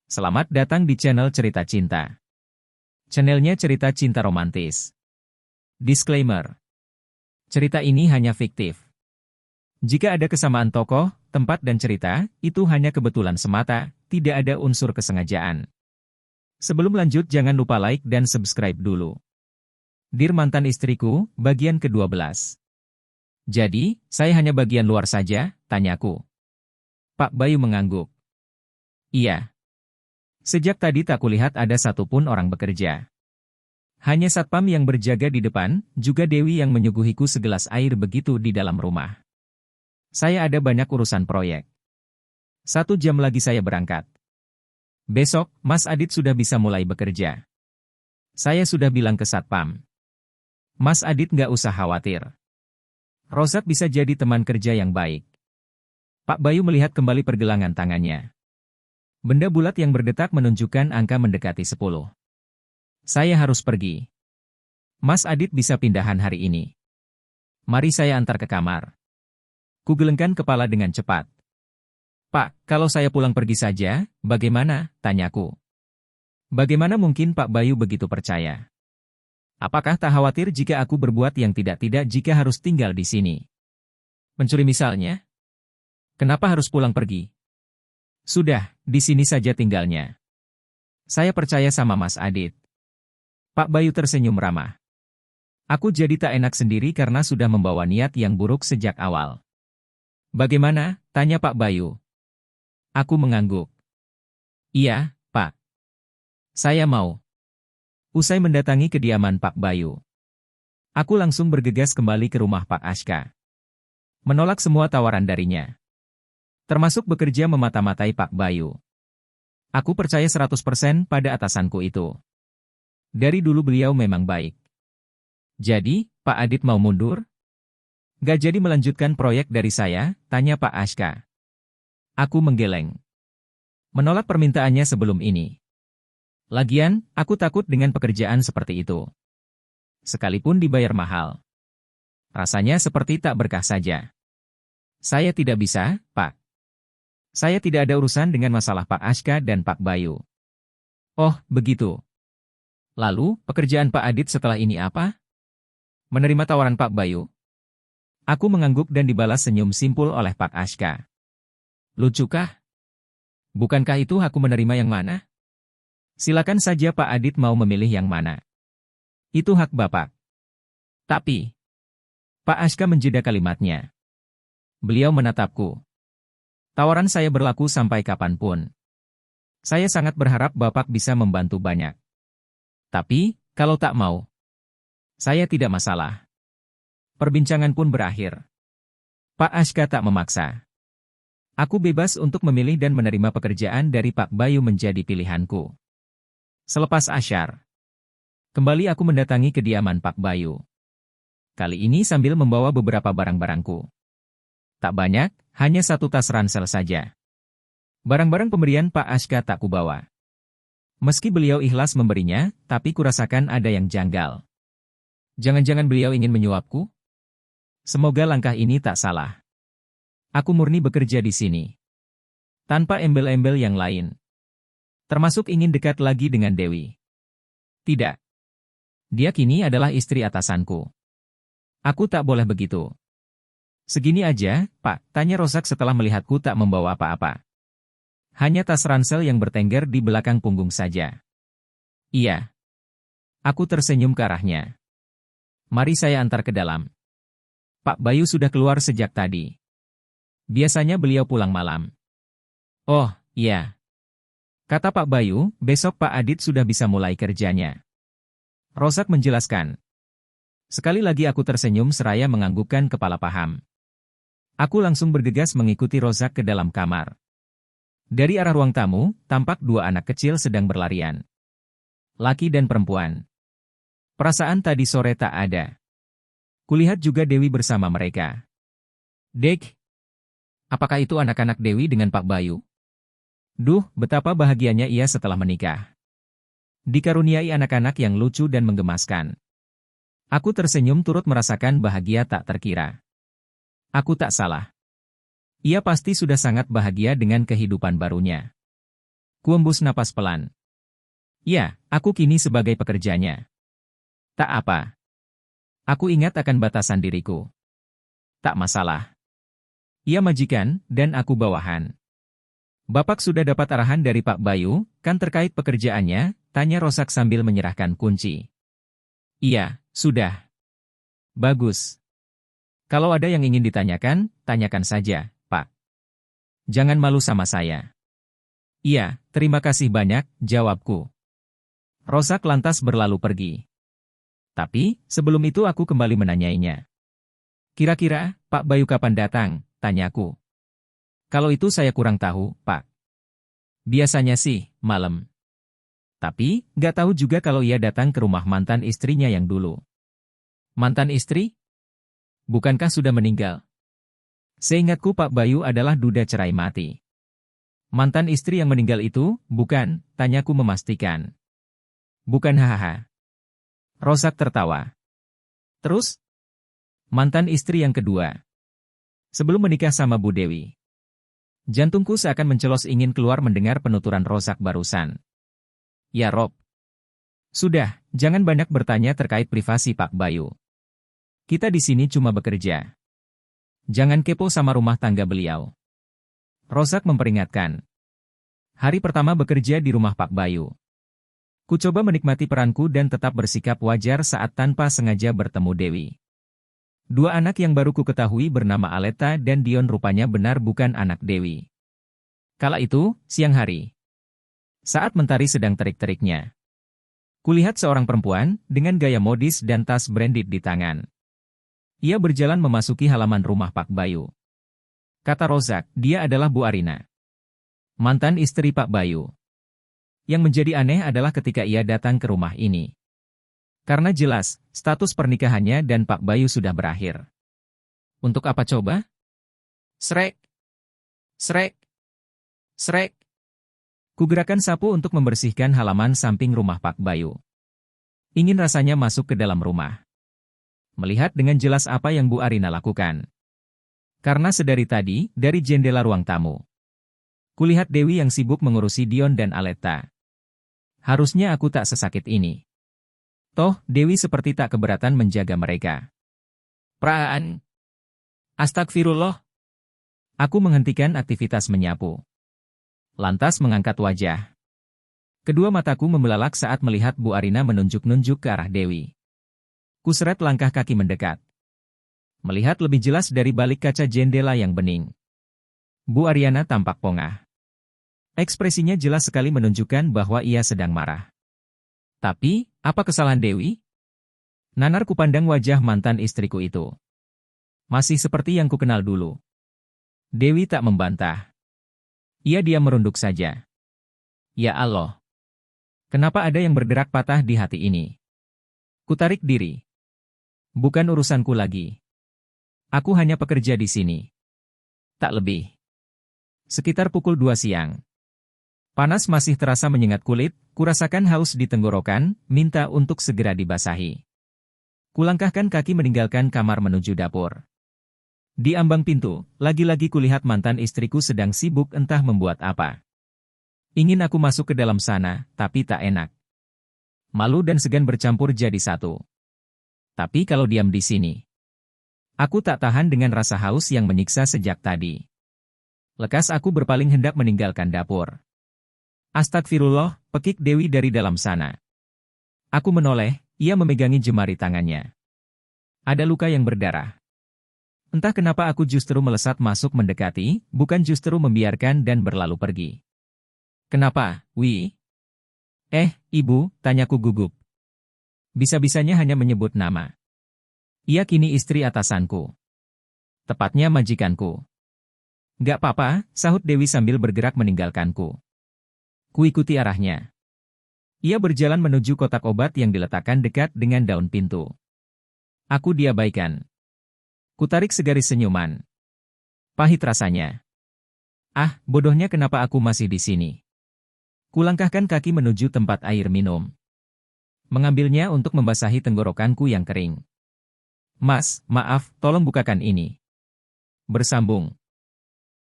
Selamat datang di channel Cerita Cinta. Channelnya cerita cinta romantis. Disclaimer. Cerita ini hanya fiktif. Jika ada kesamaan tokoh, tempat dan cerita, itu hanya kebetulan semata, tidak ada unsur kesengajaan. Sebelum lanjut jangan lupa like dan subscribe dulu. Dear mantan istriku, bagian ke-12. Jadi, saya hanya bagian luar saja, tanyaku. Pak Bayu mengangguk. Iya. Sejak tadi tak kulihat ada satupun orang bekerja. Hanya satpam yang berjaga di depan, juga Dewi yang menyuguhiku segelas air begitu di dalam rumah. Saya ada banyak urusan proyek. 1 jam lagi saya berangkat. Besok, Mas Adit sudah bisa mulai bekerja. Saya sudah bilang ke satpam. Mas Adit nggak usah khawatir. Rozak bisa jadi teman kerja yang baik. Pak Bayu melihat kembali pergelangan tangannya. Benda bulat yang berdetak menunjukkan angka mendekati 10. Saya harus pergi. Mas Adit bisa pindahan hari ini. Mari saya antar ke kamar. Kugelengkan kepala dengan cepat. Pak, kalau saya pulang pergi saja, bagaimana? Tanyaku. Bagaimana mungkin Pak Bayu begitu percaya? Apakah tak khawatir jika aku berbuat yang tidak-tidak jika harus tinggal di sini? Mencuri misalnya? Kenapa harus pulang pergi? Sudah, di sini saja tinggalnya. Saya percaya sama Mas Adit. Pak Bayu tersenyum ramah. Aku jadi tak enak sendiri karena sudah membawa niat yang buruk sejak awal. Bagaimana? Tanya Pak Bayu. Aku mengangguk. Iya, Pak. Saya mau. Usai mendatangi kediaman Pak Bayu, aku langsung bergegas kembali ke rumah Pak Aska. Menolak semua tawaran darinya. Termasuk bekerja memata-matai Pak Bayu. Aku percaya 100% pada atasanku itu. Dari dulu beliau memang baik. Jadi, Pak Adit mau mundur? Gak jadi melanjutkan proyek dari saya? Tanya Pak Aska. Aku menggeleng. Menolak permintaannya sebelum ini. Lagian, aku takut dengan pekerjaan seperti itu. Sekalipun dibayar mahal. Rasanya seperti tak berkah saja. Saya tidak bisa, Pak. Saya tidak ada urusan dengan masalah Pak Aska dan Pak Bayu. Oh, begitu. Lalu, pekerjaan Pak Adit setelah ini apa? Menerima tawaran Pak Bayu? Aku mengangguk dan dibalas senyum simpul oleh Pak Aska. Lucukah? Bukankah itu aku menerima yang mana? Silakan saja Pak Adit mau memilih yang mana. Itu hak Bapak. Tapi, Pak Aska menjeda kalimatnya. Beliau menatapku. Tawaran saya berlaku sampai kapanpun. Saya sangat berharap Bapak bisa membantu banyak. Tapi, kalau tak mau, saya tidak masalah. Perbincangan pun berakhir. Pak Aska tak memaksa. Aku bebas untuk memilih dan menerima pekerjaan dari Pak Bayu menjadi pilihanku. Selepas asyar, kembali aku mendatangi kediaman Pak Bayu. Kali ini sambil membawa beberapa barang-barangku. Tak banyak, hanya 1 tas ransel saja. Barang-barang pemberian Pak Aska tak kubawa. Meski beliau ikhlas memberinya, tapi kurasakan ada yang janggal. Jangan-jangan beliau ingin menyuapku? Semoga langkah ini tak salah. Aku murni bekerja di sini. Tanpa embel-embel yang lain. Termasuk ingin dekat lagi dengan Dewi. Tidak. Dia kini adalah istri atasanku. Aku tak boleh begitu. Segini aja, Pak, tanya Rozak setelah melihatku tak membawa apa-apa. Hanya tas ransel yang bertengger di belakang punggung saja. Iya. Aku tersenyum ke arahnya. Mari saya antar ke dalam. Pak Bayu sudah keluar sejak tadi. Biasanya beliau pulang malam. Oh, iya. Kata Pak Bayu, besok Pak Adit sudah bisa mulai kerjanya. Rozak menjelaskan. Sekali lagi aku tersenyum seraya menganggukkan kepala paham. Aku langsung bergegas mengikuti Rozak ke dalam kamar. Dari arah ruang tamu, tampak 2 anak kecil sedang berlarian. Laki dan perempuan. Perasaan tadi sore tak ada. Kulihat juga Dewi bersama mereka. Dek, apakah itu anak-anak Dewi dengan Pak Bayu? Duh, betapa bahagianya ia setelah menikah. Dikaruniai anak-anak yang lucu dan menggemaskan. Aku tersenyum turut merasakan bahagia tak terkira. Aku tak salah. Ia pasti sudah sangat bahagia dengan kehidupan barunya. Kuembus napas pelan. Ya, aku kini sebagai pekerjanya. Tak apa. Aku ingat akan batasan diriku. Tak masalah. Ia majikan, dan aku bawahan. Bapak sudah dapat arahan dari Pak Bayu, kan terkait pekerjaannya? Tanya Rosak sambil menyerahkan kunci. Iya, sudah. Bagus. Kalau ada yang ingin ditanyakan, tanyakan saja, Pak. Jangan malu sama saya. Iya, terima kasih banyak, jawabku. Rosak lantas berlalu pergi. Tapi, sebelum itu aku kembali menanyainya. Kira-kira, Pak Bayu kapan datang? Tanyaku. Kalau itu saya kurang tahu, Pak. Biasanya sih, malam. Tapi, nggak tahu juga kalau ia datang ke rumah mantan istrinya yang dulu. Mantan istri? Bukankah sudah meninggal? Seingatku Pak Bayu adalah duda cerai mati. Mantan istri yang meninggal itu, bukan? Tanyaku memastikan. Bukan, hahaha. Rosak tertawa. Terus? Mantan istri yang kedua. Sebelum menikah sama Bu Dewi. Jantungku seakan mencelos ingin keluar mendengar penuturan Rosak barusan. Ya Rob. Sudah, jangan banyak bertanya terkait privasi Pak Bayu. Kita di sini cuma bekerja. Jangan kepo sama rumah tangga beliau. Rosak memperingatkan. Hari pertama bekerja di rumah Pak Bayu. Ku coba menikmati peranku dan tetap bersikap wajar saat tanpa sengaja bertemu Dewi. Dua anak yang baru ku ketahui bernama Aleta dan Dion rupanya benar bukan anak Dewi. Kala itu, siang hari. Saat mentari sedang terik-teriknya. Kulihat seorang perempuan dengan gaya modis dan tas branded di tangan. Ia berjalan memasuki halaman rumah Pak Bayu. Kata Rozak, dia adalah Bu Arina. Mantan istri Pak Bayu. Yang menjadi aneh adalah ketika ia datang ke rumah ini. Karena jelas, status pernikahannya dan Pak Bayu sudah berakhir. Untuk apa coba? Srek. Srek. Srek. Kugerakan sapu untuk membersihkan halaman samping rumah Pak Bayu. Ingin rasanya masuk ke dalam rumah. Melihat dengan jelas apa yang Bu Arina lakukan. Karena sedari tadi, dari jendela ruang tamu. Kulihat Dewi yang sibuk mengurusi Dion dan Aleta. Harusnya aku tak sesakit ini. Toh, Dewi seperti tak keberatan menjaga mereka. Peraan. Astagfirullah. Aku menghentikan aktivitas menyapu. Lantas mengangkat wajah. Kedua mataku membelalak saat melihat Bu Arina menunjuk-nunjuk ke arah Dewi. Kuseret langkah kaki mendekat. Melihat lebih jelas dari balik kaca jendela yang bening. Bu Ariana tampak pongah. Ekspresinya jelas sekali menunjukkan bahwa ia sedang marah. Tapi, apa kesalahan Dewi? Nanar kupandang wajah mantan istriku itu. Masih seperti yang kukenal dulu. Dewi tak membantah. Ia diam merunduk saja. Ya Allah. Kenapa ada yang bergerak patah di hati ini? Kutarik diri. Bukan urusanku lagi. Aku hanya pekerja di sini. Tak lebih. Sekitar pukul 2 siang. Panas masih terasa menyengat kulit, kurasakan haus di tenggorokan, minta untuk segera dibasahi. Kulangkahkan kaki meninggalkan kamar menuju dapur. Di ambang pintu, lagi-lagi kulihat mantan istriku sedang sibuk entah membuat apa. Ingin aku masuk ke dalam sana, tapi tak enak. Malu dan segan bercampur jadi satu. Tapi kalau diam di sini, aku tak tahan dengan rasa haus yang menyiksa sejak tadi. Lekas aku berpaling hendak meninggalkan dapur. Astagfirullah, pekik Dewi dari dalam sana. Aku menoleh, ia memegangi jemari tangannya. Ada luka yang berdarah. Entah kenapa aku justru melesat masuk mendekati, bukan justru membiarkan dan berlalu pergi. Kenapa, Wi? Ibu, tanyaku gugup. Bisa-bisanya hanya menyebut nama. Ia kini istri atasanku. Tepatnya majikanku. Gak apa-apa, sahut Dewi sambil bergerak meninggalkanku. Kuikuti arahnya. Ia berjalan menuju kotak obat yang diletakkan dekat dengan daun pintu. Aku diabaikan. Kutarik segaris senyuman. Pahit rasanya. Ah, bodohnya kenapa aku masih di sini? Kulangkahkan kaki menuju tempat air minum. Mengambilnya untuk membasahi tenggorokanku yang kering. Mas, maaf, tolong bukakan ini. Bersambung.